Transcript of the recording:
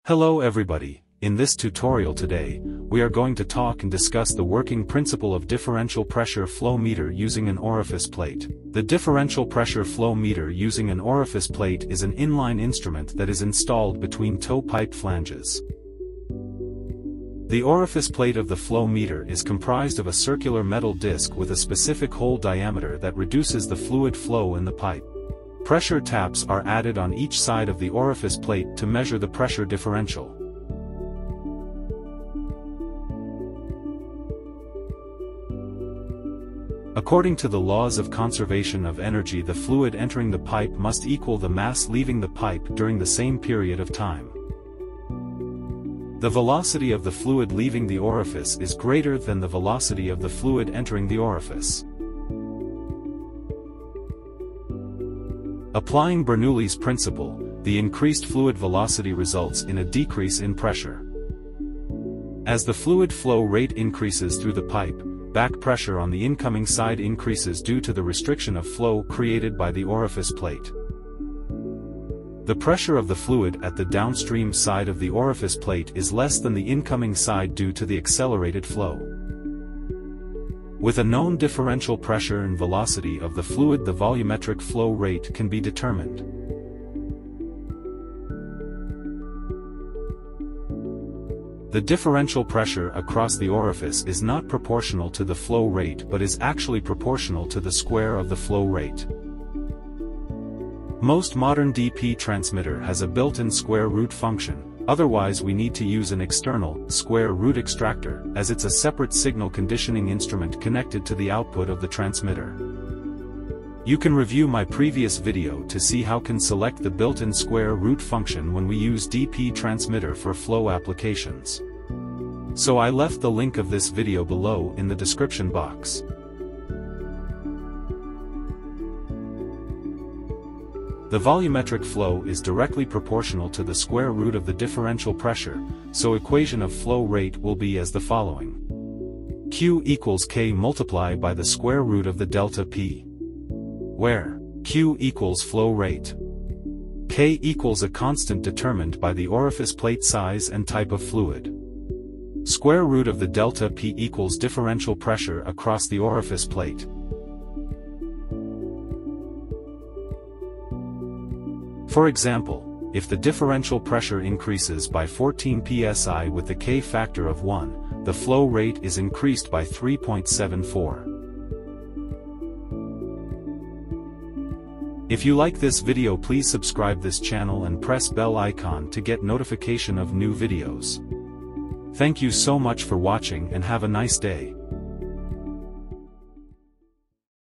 Hello everybody, in this tutorial today, we are going to talk and discuss the working principle of differential pressure flow meter using an orifice plate. The differential pressure flow meter using an orifice plate is an inline instrument that is installed between toe pipe flanges. The orifice plate of the flow meter is comprised of a circular metal disc with a specific hole diameter that reduces the fluid flow in the pipe. Pressure taps are added on each side of the orifice plate to measure the pressure differential. According to the laws of conservation of energy, the fluid entering the pipe must equal the mass leaving the pipe during the same period of time. The velocity of the fluid leaving the orifice is greater than the velocity of the fluid entering the orifice. Applying Bernoulli's principle, the increased fluid velocity results in a decrease in pressure. As the fluid flow rate increases through the pipe, back pressure on the incoming side increases due to the restriction of flow created by the orifice plate. The pressure of the fluid at the downstream side of the orifice plate is less than the incoming side due to the accelerated flow. With a known differential pressure and velocity of the fluid, the volumetric flow rate can be determined. The differential pressure across the orifice is not proportional to the flow rate but is actually proportional to the square of the flow rate. Most modern DP transmitter has a built-in square root function. Otherwise we need to use an external, square root extractor, as it's a separate signal conditioning instrument connected to the output of the transmitter. You can review my previous video to see how can select the built-in square root function when we use DP transmitter for flow applications. So I left the link of this video below in the description box. The volumetric flow is directly proportional to the square root of the differential pressure, so equation of flow rate will be as the following. Q equals K multiplied by the square root of the delta P, where Q equals flow rate. K equals a constant determined by the orifice plate size and type of fluid. Square root of the delta P equals differential pressure across the orifice plate. For example, if the differential pressure increases by 14 psi with the K factor of 1, the flow rate is increased by 3.74. If you like this video, please subscribe this channel and press bell icon to get notification of new videos. Thank you so much for watching and have a nice day.